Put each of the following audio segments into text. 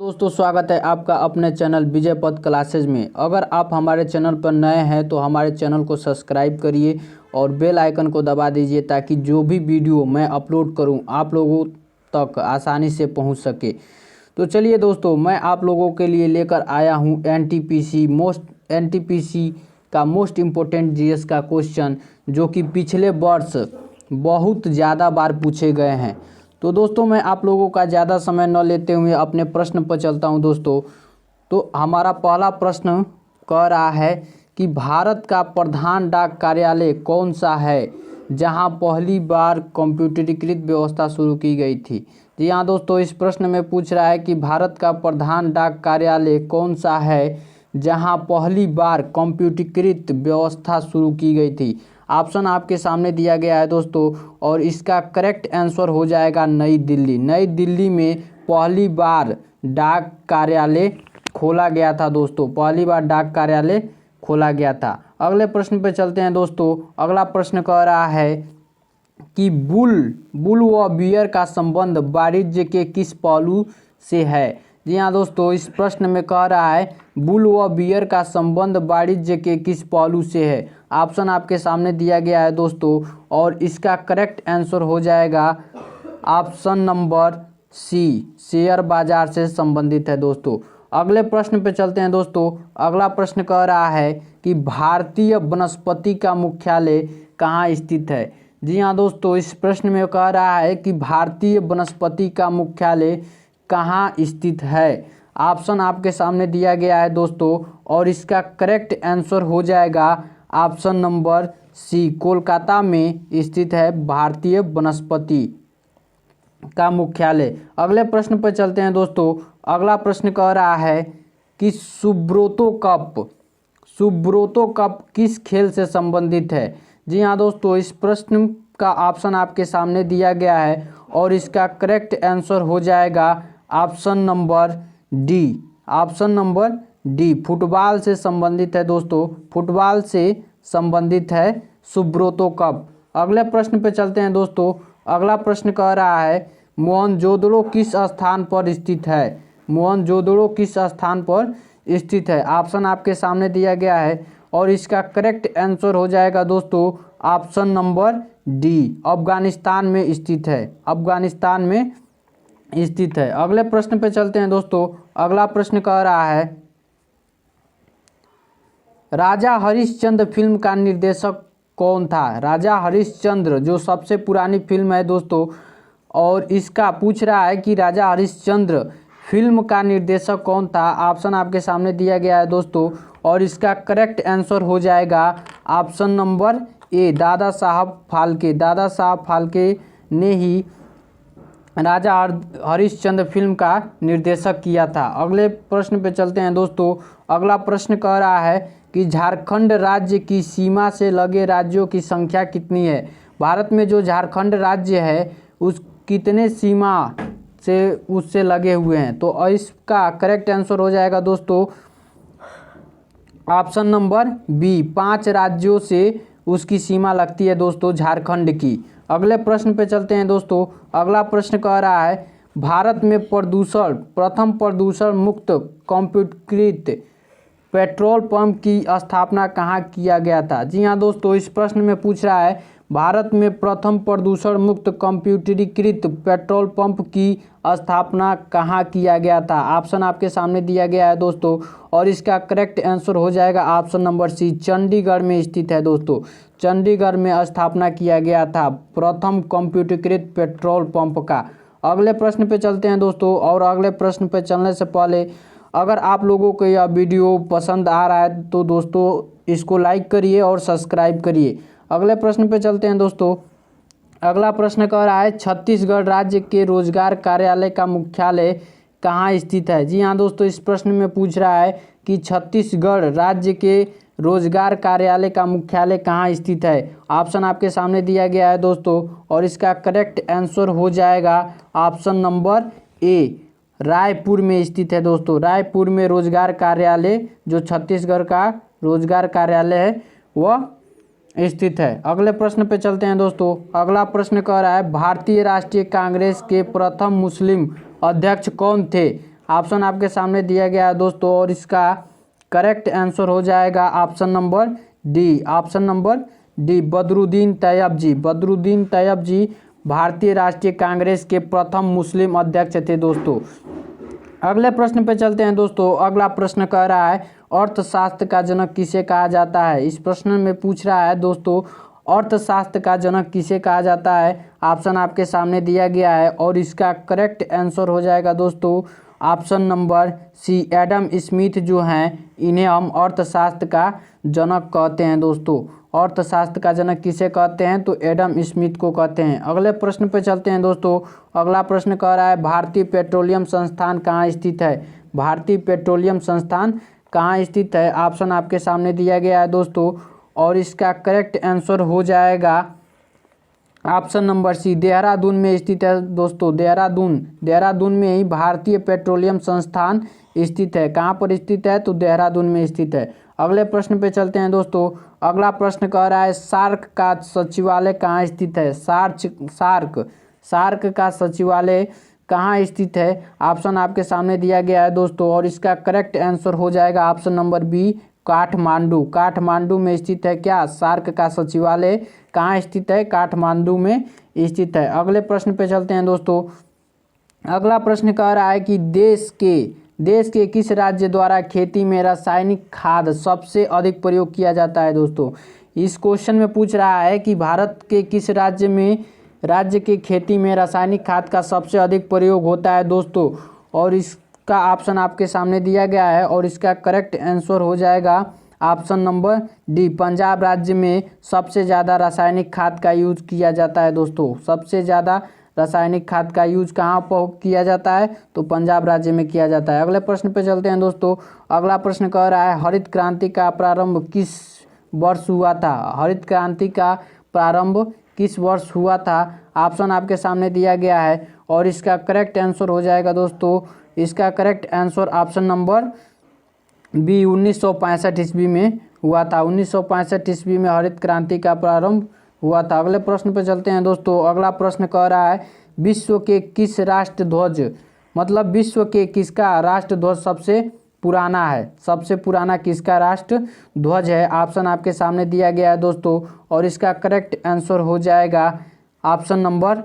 दोस्तों स्वागत है आपका अपने चैनल विजय पथ क्लासेज में। अगर आप हमारे चैनल पर नए हैं तो हमारे चैनल को सब्सक्राइब करिए और बेल आइकन को दबा दीजिए ताकि जो भी वीडियो मैं अपलोड करूं आप लोगों तक आसानी से पहुंच सके। तो चलिए दोस्तों, मैं आप लोगों के लिए लेकर आया हूं एनटीपीसी का मोस्ट इम्पोर्टेंट जीएस का क्वेश्चन, जो कि पिछले वर्ष बहुत ज़्यादा बार पूछे गए हैं। तो दोस्तों, मैं आप लोगों का ज़्यादा समय न लेते हुए अपने प्रश्न पर चलता हूं दोस्तों। तो हमारा पहला प्रश्न कह रहा है कि भारत का प्रधान डाक कार्यालय कौन सा है जहां पहली बार कंप्यूटरीकृत व्यवस्था शुरू की गई थी। जी हाँ दोस्तों, इस प्रश्न में पूछ रहा है कि भारत का प्रधान डाक कार्यालय कौन सा है जहां पहली बार कंप्यूटरीकृत व्यवस्था शुरू की गई थी। ऑप्शन आपके सामने दिया गया है दोस्तों, और इसका करेक्ट आंसर हो जाएगा नई दिल्ली। नई दिल्ली में पहली बार डाक कार्यालय खोला गया था दोस्तों, पहली बार डाक कार्यालय खोला गया था। अगले प्रश्न पे चलते हैं दोस्तों। अगला प्रश्न कह रहा है कि बुल व बियर का संबंध वाणिज्य के किस पहलू से है। जी हाँ दोस्तों, इस प्रश्न में कह रहा है बुल व बियर का संबंध वाणिज्य के किस पहलू से है। ऑप्शन आपके सामने दिया गया है दोस्तों, और इसका करेक्ट आंसर हो जाएगा ऑप्शन नंबर सी, शेयर बाजार से संबंधित है दोस्तों। अगले प्रश्न पे चलते हैं दोस्तों। अगला प्रश्न कह रहा है कि भारतीय वनस्पति का मुख्यालय कहाँ स्थित है। जी हाँ दोस्तों, इस प्रश्न में कह रहा है कि भारतीय वनस्पति का मुख्यालय कहाँ स्थित है। ऑप्शन आपके सामने दिया गया है दोस्तों, और इसका करेक्ट आंसर हो जाएगा ऑप्शन नंबर सी, कोलकाता में स्थित है भारतीय वनस्पति का मुख्यालय। अगले प्रश्न पर चलते हैं दोस्तों। अगला प्रश्न कह रहा है कि सुब्रोतो कप किस खेल से संबंधित है। जी हाँ दोस्तों, इस प्रश्न का ऑप्शन आपके सामने दिया गया है, और इसका करेक्ट आंसर हो जाएगा option number D. Option number D, football से संबंधित है दोस्तों, फुटबॉल से संबंधित है सुब्रोतो कप। अगले प्रश्न पे चलते हैं दोस्तों। अगला प्रश्न कह रहा है मोहनजोदड़ो किस स्थान पर स्थित है। मोहनजोदड़ो किस स्थान पर स्थित है। ऑप्शन आपके सामने दिया गया है, और इसका करेक्ट आंसर हो जाएगा दोस्तों ऑप्शन नंबर डी, अफगानिस्तान में स्थित है, अफगानिस्तान में स्थित है। अगले प्रश्न पे चलते हैं दोस्तों। अगला प्रश्न कह रहा है राजा हरिश्चंद्र फिल्म का निर्देशक कौन था। राजा हरिश्चंद्र जो सबसे पुरानी फिल्म है दोस्तों, और इसका पूछ रहा है कि राजा हरिश्चंद्र फिल्म का निर्देशक कौन था। ऑप्शन आपके सामने दिया गया है दोस्तों, और इसका करेक्ट आंसर हो जाएगा option number A, Dada Saheb Phalke. Dada Saheb Phalke ने ही राजा हरिश्चंद्र फिल्म का निर्देशक किया था। अगले प्रश्न पे चलते हैं दोस्तों। अगला प्रश्न कह रहा है कि झारखंड राज्य की सीमा से लगे राज्यों की संख्या कितनी है। भारत में जो झारखंड राज्य है उस कितने सीमा से उससे लगे हुए हैं। तो इसका करेक्ट आंसर हो जाएगा दोस्तों ऑप्शन नंबर बी, 5 राज्यों से उसकी सीमा लगती है दोस्तों झारखंड की। अगले प्रश्न पे चलते हैं दोस्तों। अगला प्रश्न कह रहा है भारत में प्रथम प्रदूषण मुक्त कंप्यूटरीकृत पेट्रोल पंप की स्थापना कहाँ किया गया था। जी हाँ दोस्तों, इस प्रश्न में पूछ रहा है भारत में प्रथम प्रदूषण मुक्त कंप्यूटरीकृत पेट्रोल पंप की स्थापना कहाँ किया गया था। ऑप्शन आपके सामने दिया गया है दोस्तों, और इसका करेक्ट आंसर हो जाएगा ऑप्शन नंबर सी, चंडीगढ़ में स्थित है दोस्तों। चंडीगढ़ में स्थापना किया गया था प्रथम कंप्यूटरीकृत पेट्रोल पंप का। अगले प्रश्न पे चलते हैं दोस्तों, और अगले प्रश्न पे चलने से पहले अगर आप लोगों को यह वीडियो पसंद आ रहा है तो दोस्तों इसको लाइक करिए और सब्सक्राइब करिए। अगले प्रश्न पे चलते हैं दोस्तों। अगला प्रश्न कह रहा है छत्तीसगढ़ राज्य के रोजगार कार्यालय का मुख्यालय कहाँ स्थित है। जी हाँ दोस्तों, इस प्रश्न में पूछ रहा है कि छत्तीसगढ़ राज्य के रोजगार कार्यालय का मुख्यालय कहाँ स्थित है। ऑप्शन आपके सामने दिया गया है दोस्तों, और इसका करेक्ट आंसर हो जाएगा ऑप्शन नंबर ए, रायपुर में स्थित है दोस्तों। रायपुर में रोजगार कार्यालय, जो छत्तीसगढ़ का रोजगार कार्यालय है, वह स्थित है। अगले प्रश्न पे चलते हैं दोस्तों। अगला प्रश्न कह रहा है भारतीय राष्ट्रीय कांग्रेस के प्रथम मुस्लिम अध्यक्ष कौन थे। ऑप्शन आपके सामने दिया गया है दोस्तों, और इसका करेक्ट आंसर हो जाएगा option number D. Option number D, Badruddin Tyab ji. Badruddin Tyab ji भारतीय राष्ट्रीय कांग्रेस के प्रथम मुस्लिम अध्यक्ष थे दोस्तों। अगले प्रश्न पे चलते हैं दोस्तों। अगला प्रश्न कह रहा है अर्थशास्त्र का जनक किसे कहा जाता है। इस प्रश्न में पूछ रहा है दोस्तों अर्थशास्त्र का जनक किसे कहा जाता है। ऑप्शन आपके सामने दिया गया है और इसका करेक्ट आंसर हो जाएगा दोस्तों option number C, Adam Smith जो हैं इन्हें हम अर्थशास्त्र का जनक कहते हैं दोस्तों। अर्थशास्त्र का जनक किसे कहते हैं तो एडम स्मिथ को कहते हैं। अगले प्रश्न पे चलते हैं दोस्तों। अगला प्रश्न कह रहा है भारतीय पेट्रोलियम संस्थान कहाँ स्थित है। भारतीय पेट्रोलियम संस्थान कहाँ स्थित है। ऑप्शन आपके सामने दिया गया है दोस्तों और इसका करेक्ट आंसर हो जाएगा ऑप्शन नंबर सी, देहरादून में स्थित है दोस्तों। देहरादून में ही भारतीय पेट्रोलियम संस्थान स्थित है। कहाँ पर स्थित है तो देहरादून में स्थित है। अगले प्रश्न पे चलते हैं दोस्तों। अगला प्रश्न कह रहा है सार्क का सचिवालय कहाँ स्थित है। सार्क का सचिवालय कहाँ स्थित है। ऑप्शन आपके सामने दिया गया है दोस्तों और इसका करेक्ट आंसर हो जाएगा option number B, Kathmandu. Kathmandu में स्थित है क्या सार्क का सचिवालय। कहाँ स्थित है, काठमांडू में स्थित है। अगले प्रश्न पे चलते हैं दोस्तों। अगला प्रश्न कह रहा है कि देश के किस राज्य द्वारा खेती में रासायनिक खाद सबसे अधिक प्रयोग किया जाता है दोस्तों। इस क्वेश्चन में पूछ रहा है कि भारत के किस राज्य के खेती में रासायनिक खाद का सबसे अधिक प्रयोग होता है दोस्तों, और इसका ऑप्शन आपके सामने दिया गया है और इसका करेक्ट आंसर हो जाएगा ऑप्शन नंबर डी, पंजाब राज्य में सबसे ज़्यादा रासायनिक खाद का यूज किया जाता है दोस्तों। सबसे ज़्यादा रासायनिक खाद का यूज कहाँ पर किया जाता है तो पंजाब राज्य में किया जाता है। अगले प्रश्न पे चलते हैं दोस्तों। अगला प्रश्न कह रहा है हरित क्रांति का प्रारंभ किस वर्ष हुआ था। हरित क्रांति का प्रारंभ किस वर्ष हुआ था। ऑप्शन आपके सामने दिया गया है और इसका करेक्ट आंसर हो जाएगा दोस्तों, इसका correct answer option number B, 1965 ईस्वी में हुआ था। 1965 ईस्वी में हरित क्रांति का प्रारंभ हुआ था। अगले प्रश्न पर चलते हैं दोस्तों। अगला प्रश्न कह रहा है विश्व के किस राष्ट्र ध्वज, मतलब विश्व के किसका राष्ट्र ध्वज सबसे पुराना है। सबसे पुराना किसका राष्ट्र ध्वज है। ऑप्शन आपके सामने दिया गया है दोस्तों और इसका करेक्ट आंसर हो जाएगा option number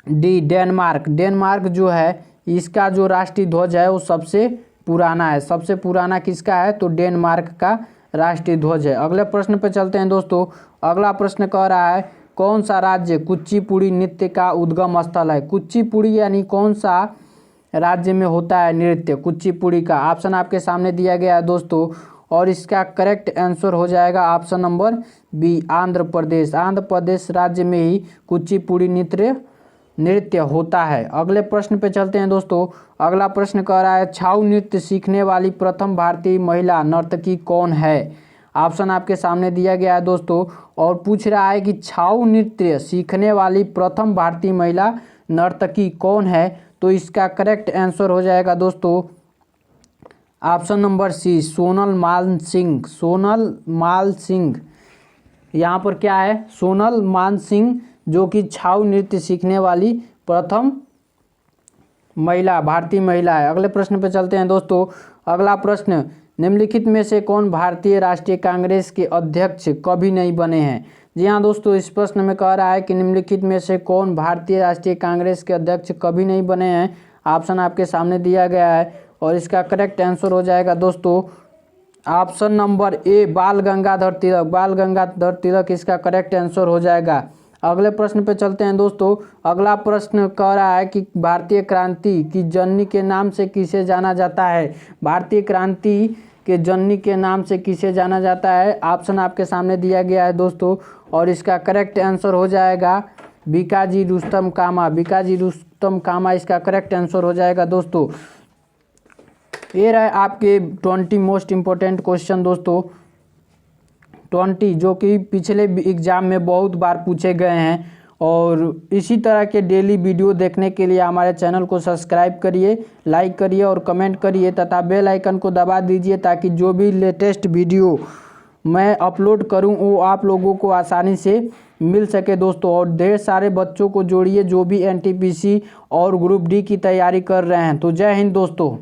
D, Denmark. Denmark जो है इसका जो राष्ट्रीय ध्वज है वो सबसे पुराना है। सबसे पुराना किसका है तो डेनमार्क का राष्ट्रीय ध्वज है। अगले प्रश्न पे चलते हैं दोस्तों। अगला प्रश्न कह रहा है कौन सा राज्य कुचिपुड़ी नृत्य का उद्गम स्थल है। कुचिपुड़ी यानी कौन सा राज्य में होता है नृत्य कुचिपुड़ी का। ऑप्शन आपके सामने दिया गया है दोस्तों और इसका करेक्ट आंसर हो जाएगा option number B, Andhra Pradesh. Andhra Pradesh राज्य में ही कुचिपुड़ी नृत्य होता है। अगले प्रश्न पे चलते हैं दोस्तों। अगला प्रश्न कह रहा है छाऊ नृत्य सीखने वाली प्रथम भारतीय महिला नर्तकी कौन है। ऑप्शन आपके सामने दिया गया है दोस्तों और पूछ रहा है कि छाऊ नृत्य सीखने वाली प्रथम भारतीय महिला नर्तकी कौन है, तो इसका करेक्ट आंसर हो जाएगा दोस्तों option number C, Sonal Mansingh. Sonal Mansingh, यहाँ पर क्या है, सोनल मानसिंह जो कि छाऊ नृत्य सीखने वाली प्रथम महिला, भारतीय महिला है। अगले प्रश्न पे चलते हैं दोस्तों। अगला प्रश्न, निम्नलिखित में से कौन भारतीय राष्ट्रीय कांग्रेस के अध्यक्ष कभी नहीं बने हैं। जी हाँ दोस्तों, इस प्रश्न में कह रहा है कि निम्नलिखित में से कौन भारतीय राष्ट्रीय कांग्रेस के अध्यक्ष कभी नहीं बने हैं। ऑप्शन आपके सामने दिया गया है और इसका करेक्ट आंसर हो जाएगा दोस्तों ऑप्शन नंबर ए, बाल गंगाधर तिलक। बाल गंगाधर तिलक इसका करेक्ट आंसर हो जाएगा। अगले प्रश्न पे चलते हैं दोस्तों। अगला प्रश्न कह रहा है कि भारतीय क्रांति की जननी के नाम से किसे जाना जाता है। भारतीय क्रांति के जननी के नाम से किसे जाना जाता है। ऑप्शन आपके सामने दिया गया है दोस्तों और इसका करेक्ट आंसर हो जाएगा भिकाजी रुस्तम कामा। भिकाजी रुस्तम कामा इसका करेक्ट आंसर हो जाएगा दोस्तों। ये रहे आपके 20 मोस्ट इम्पोर्टेंट क्वेश्चन दोस्तों, 20 जो कि पिछले एग्ज़ाम में बहुत बार पूछे गए हैं। और इसी तरह के डेली वीडियो देखने के लिए हमारे चैनल को सब्सक्राइब करिए, लाइक करिए और कमेंट करिए तथा बेल आइकन को दबा दीजिए ताकि जो भी लेटेस्ट वीडियो मैं अपलोड करूं वो आप लोगों को आसानी से मिल सके दोस्तों, और ढेर सारे बच्चों को जोड़िए जो भी एनटीपीसी और ग्रुप डी की तैयारी कर रहे हैं। तो जय हिंद दोस्तों।